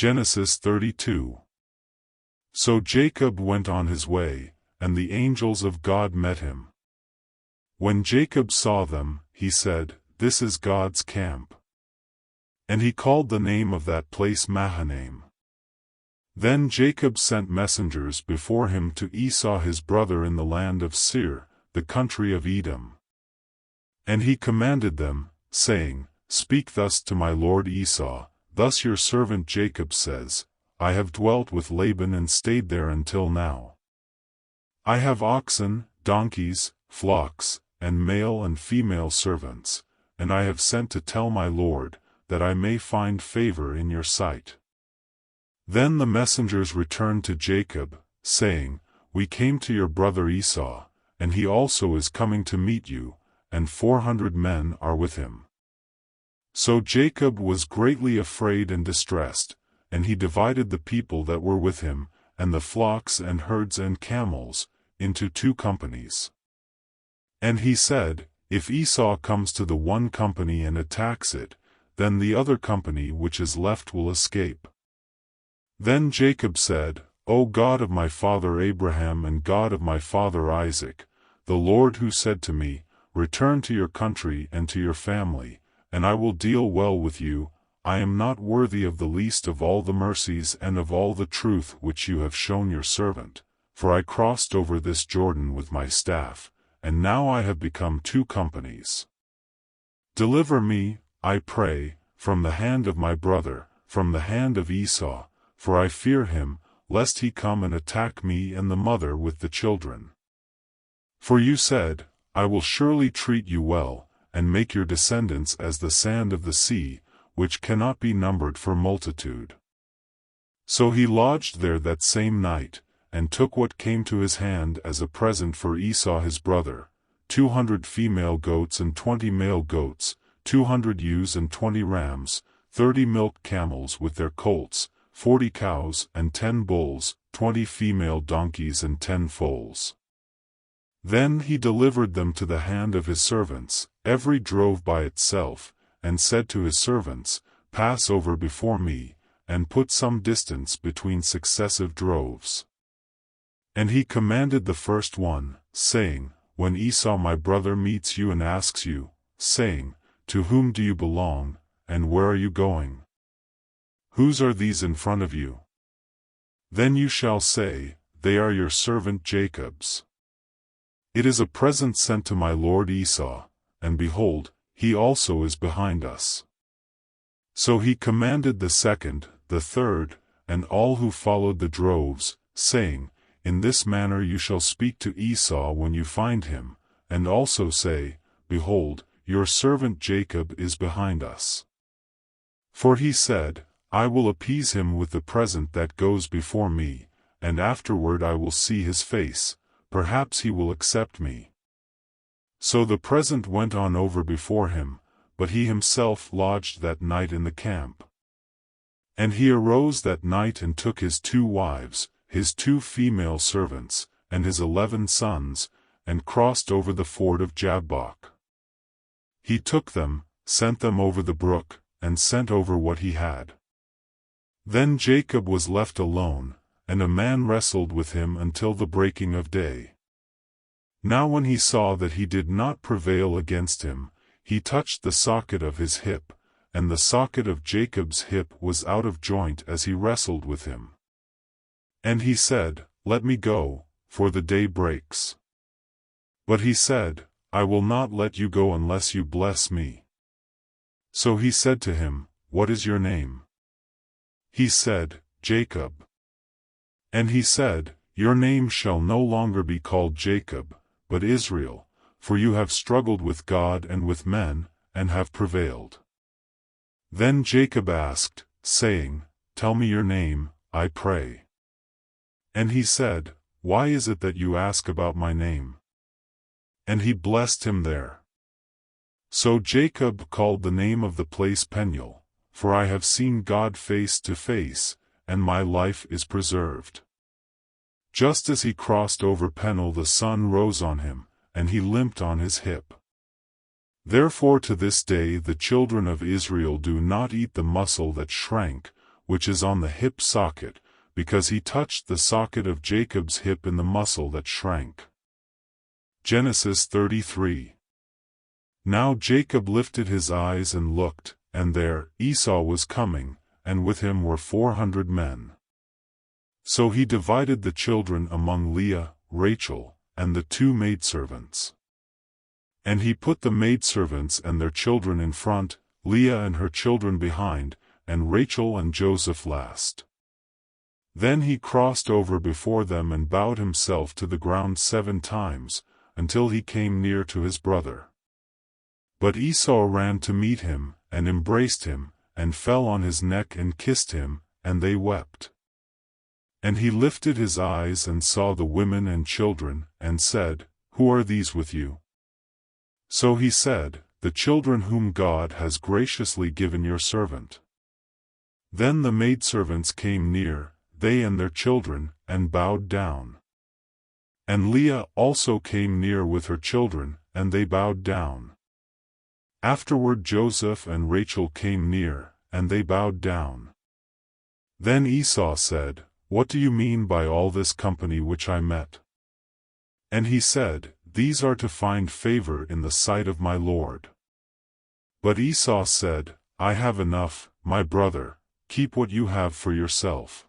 Genesis 32. So Jacob went on his way, and the angels of God met him. When Jacob saw them, he said, "This is God's camp." And he called the name of that place Mahanaim. Then Jacob sent messengers before him to Esau his brother in the land of Seir, the country of Edom. And he commanded them, saying, "Speak thus to my lord Esau, thus your servant Jacob says, I have dwelt with Laban and stayed there until now. I have oxen, donkeys, flocks, and male and female servants, and I have sent to tell my lord, that I may find favor in your sight." Then the messengers returned to Jacob, saying, "We came to your brother Esau, and he also is coming to meet you, and 400 men are with him." So Jacob was greatly afraid and distressed, and he divided the people that were with him, and the flocks and herds and camels, into 2 companies. And he said, "If Esau comes to the one company and attacks it, then the other company which is left will escape." Then Jacob said, "O God of my father Abraham and God of my father Isaac, the Lord who said to me, Return to your country and to your family, and I will deal well with you, I am not worthy of the least of all the mercies and of all the truth which you have shown your servant, for I crossed over this Jordan with my staff, and now I have become 2 companies. Deliver me, I pray, from the hand of my brother, from the hand of Esau, for I fear him, lest he come and attack me and the mother with the children. For you said, I will surely treat you well, and make your descendants as the sand of the sea, which cannot be numbered for multitude." So he lodged there that same night, and took what came to his hand as a present for Esau his brother, 200 female goats and 20 male goats, 200 ewes and 20 rams, 30 milk camels with their colts, 40 cows and 10 bulls, 20 female donkeys and 10 foals. Then he delivered them to the hand of his servants, every drove by itself, and said to his servants, "Pass over before me, and put some distance between successive droves." And he commanded the first one, saying, "When Esau my brother meets you and asks you, saying, To whom do you belong, and where are you going? Whose are these in front of you? Then you shall say, They are your servant Jacob's. It is a present sent to my lord Esau, and behold, he also is behind us." So he commanded the second, the third, and all who followed the droves, saying, "In this manner you shall speak to Esau when you find him, and also say, Behold, your servant Jacob is behind us. For he said, I will appease him with the present that goes before me, and afterward I will see his face, perhaps he will accept me." So the present went on over before him, but he himself lodged that night in the camp. And he arose that night and took his 2 wives, his 2 female servants, and his 11 sons, and crossed over the ford of Jabbok. He took them, sent them over the brook, and sent over what he had. Then Jacob was left alone, and a man wrestled with him until the breaking of day. Now when he saw that he did not prevail against him, he touched the socket of his hip, and the socket of Jacob's hip was out of joint as he wrestled with him. And he said, "Let me go, for the day breaks." But he said, "I will not let you go unless you bless me." So he said to him, "What is your name?" He said, "Jacob." And he said, "Your name shall no longer be called Jacob, but Israel, for you have struggled with God and with men, and have prevailed." Then Jacob asked, saying, "Tell me your name, I pray." And he said, "Why is it that you ask about my name?" And he blessed him there. So Jacob called the name of the place Peniel, for I have seen God face to face, and my life is preserved. Just as he crossed over Peniel the sun rose on him, and he limped on his hip. Therefore to this day the children of Israel do not eat the muscle that shrank, which is on the hip socket, because he touched the socket of Jacob's hip in the muscle that shrank. Genesis 33. Now Jacob lifted his eyes and looked, and there Esau was coming, and with him were 400 men. So he divided the children among Leah, Rachel, and the 2 maidservants. And he put the maidservants and their children in front, Leah and her children behind, and Rachel and Joseph last. Then he crossed over before them and bowed himself to the ground 7 times, until he came near to his brother. But Esau ran to meet him, and embraced him, and fell on his neck and kissed him, and they wept. And he lifted his eyes and saw the women and children, and said, Who are these with you? So he said, The children whom God has graciously given your servant. Then the maidservants came near, they and their children, and bowed down. And Leah also came near with her children, and they bowed down. Afterward Joseph and Rachel came near, and they bowed down. Then Esau said, What do you mean by all this company which I met? And he said, These are to find favor in the sight of my Lord. But Esau said, I have enough, my brother, keep what you have for yourself.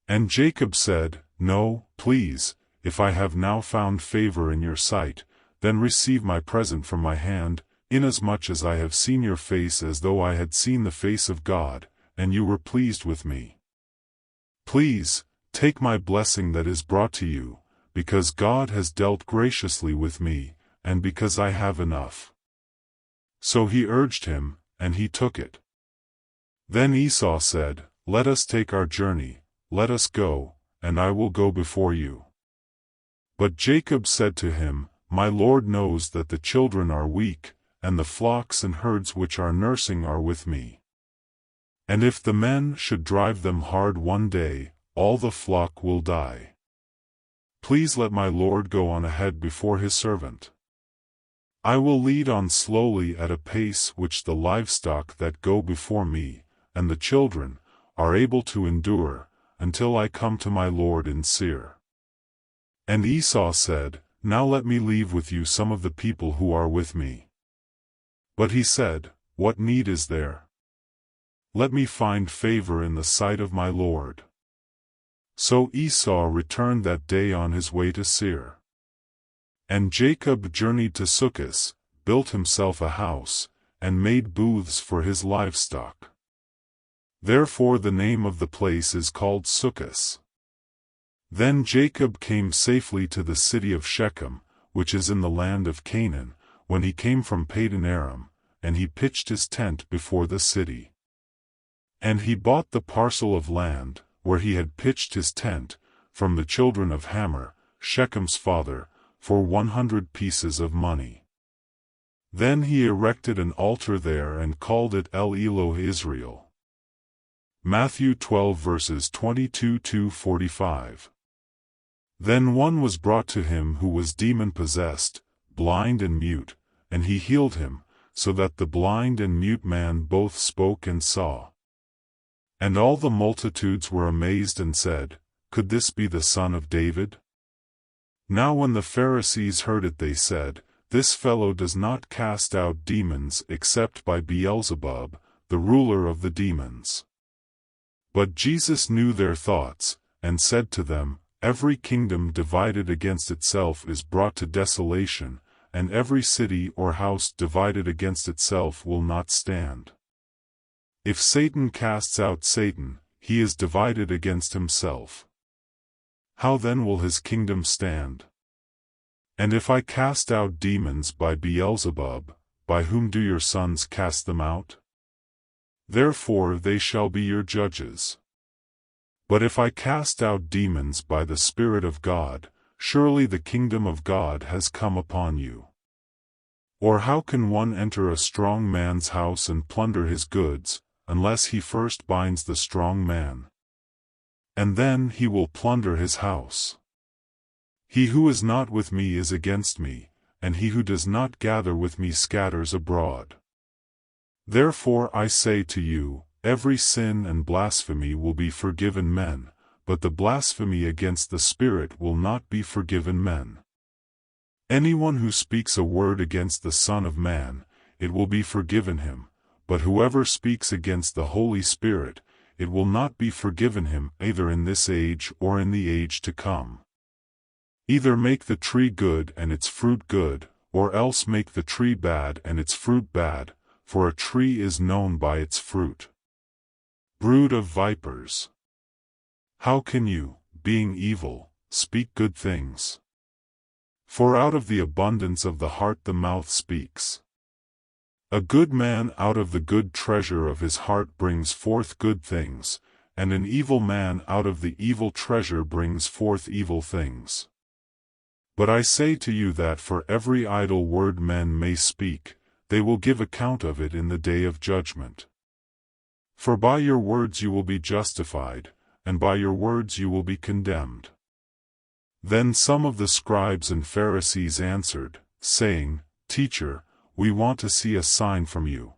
And Jacob said, No, please, if I have now found favor in your sight, then receive my present from my hand, inasmuch as I have seen your face as though I had seen the face of God, and you were pleased with me. Please, take my blessing that is brought to you, because God has dealt graciously with me, and because I have enough. So he urged him, and he took it. Then Esau said, Let us take our journey, let us go, and I will go before you. But Jacob said to him, My Lord knows that the children are weak, and the flocks and herds which are nursing are with me. And if the men should drive them hard one day, all the flock will die. Please let my Lord go on ahead before his servant. I will lead on slowly at a pace which the livestock that go before me, and the children, are able to endure, until I come to my Lord in Seir. And Esau said, Now let me leave with you some of the people who are with me. But he said, What need is there? Let me find favor in the sight of my Lord. So Esau returned that day on his way to Seir. And Jacob journeyed to Succoth, built himself a house, and made booths for his livestock. Therefore the name of the place is called Succoth. Then Jacob came safely to the city of Shechem, which is in the land of Canaan, when he came from Padan Aram, and he pitched his tent before the city. And he bought the parcel of land, where he had pitched his tent, from the children of Hamor, Shechem's father, for 100 pieces of money. Then he erected an altar there and called it El Elohe Israel. Matthew 12 verses 22-45. Then one was brought to him who was demon-possessed, blind and mute, and he healed him, so that the blind and mute man both spoke and saw. And all the multitudes were amazed and said, Could this be the son of David? Now when the Pharisees heard it they said, This fellow does not cast out demons except by Beelzebub, the ruler of the demons. But Jesus knew their thoughts, and said to them, Every kingdom divided against itself is brought to desolation, and every city or house divided against itself will not stand. If Satan casts out Satan, he is divided against himself. How then will his kingdom stand? And if I cast out demons by Beelzebub, by whom do your sons cast them out? Therefore they shall be your judges. But if I cast out demons by the Spirit of God, surely the kingdom of God has come upon you. Or how can one enter a strong man's house and plunder his goods, unless he first binds the strong man? And then he will plunder his house. He who is not with me is against me, and he who does not gather with me scatters abroad. Therefore I say to you, every sin and blasphemy will be forgiven men, but the blasphemy against the Spirit will not be forgiven men. Anyone who speaks a word against the Son of Man, it will be forgiven him, but whoever speaks against the Holy Spirit, it will not be forgiven him either in this age or in the age to come. Either make the tree good and its fruit good, or else make the tree bad and its fruit bad, for a tree is known by its fruit. Brood of vipers! How can you, being evil, speak good things? For out of the abundance of the heart the mouth speaks. A good man out of the good treasure of his heart brings forth good things, and an evil man out of the evil treasure brings forth evil things. But I say to you that for every idle word men may speak, they will give account of it in the day of judgment. For by your words you will be justified, and by your words you will be condemned. Then some of the scribes and Pharisees answered, saying, Teacher, we want to see a sign from you.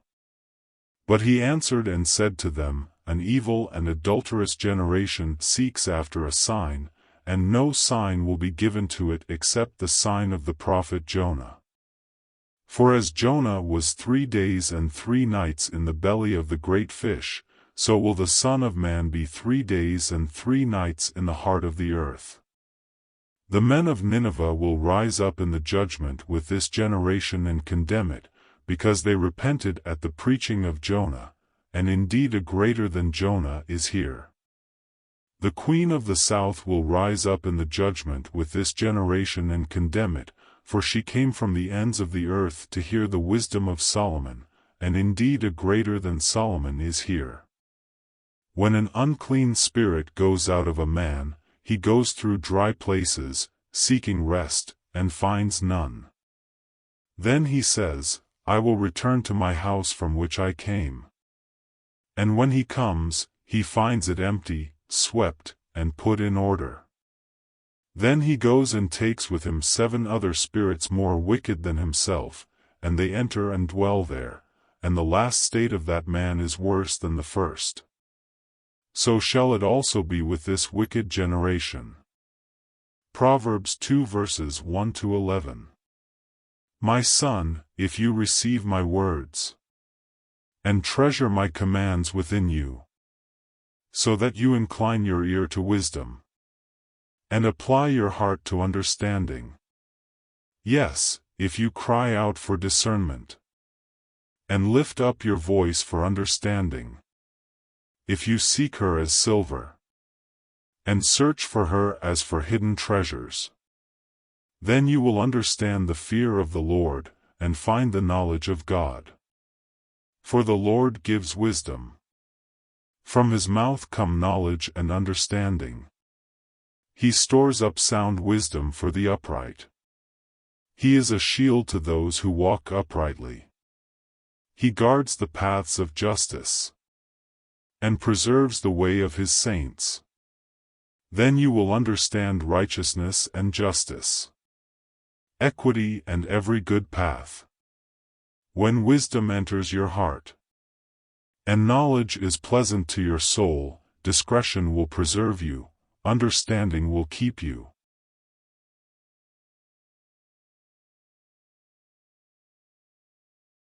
But he answered and said to them, An evil and adulterous generation seeks after a sign, and no sign will be given to it except the sign of the prophet Jonah. For as Jonah was 3 days and 3 nights in the belly of the great fish, so will the Son of Man be 3 days and 3 nights in the heart of the earth. The men of Nineveh will rise up in the judgment with this generation and condemn it, because they repented at the preaching of Jonah, and indeed a greater than Jonah is here. The queen of the south will rise up in the judgment with this generation and condemn it, for she came from the ends of the earth to hear the wisdom of Solomon, and indeed a greater than Solomon is here. When an unclean spirit goes out of a man, he goes through dry places, seeking rest, and finds none. Then he says, I will return to my house from which I came. And when he comes, he finds it empty, swept, and put in order. Then he goes and takes with him 7 other spirits more wicked than himself, and they enter and dwell there, and the last state of that man is worse than the first. So shall it also be with this wicked generation. Proverbs 2 verses 1-11. My son, if you receive my words, and treasure my commands within you, so that you incline your ear to wisdom, and apply your heart to understanding. Yes, if you cry out for discernment, and lift up your voice for understanding. If you seek her as silver, and search for her as for hidden treasures, then you will understand the fear of the Lord, and find the knowledge of God. For the Lord gives wisdom. From his mouth come knowledge and understanding. He stores up sound wisdom for the upright. He is a shield to those who walk uprightly. He guards the paths of justice, and preserves the way of his saints. Then you will understand righteousness and justice, equity and every good path. When wisdom enters your heart, and knowledge is pleasant to your soul, discretion will preserve you, understanding will keep you.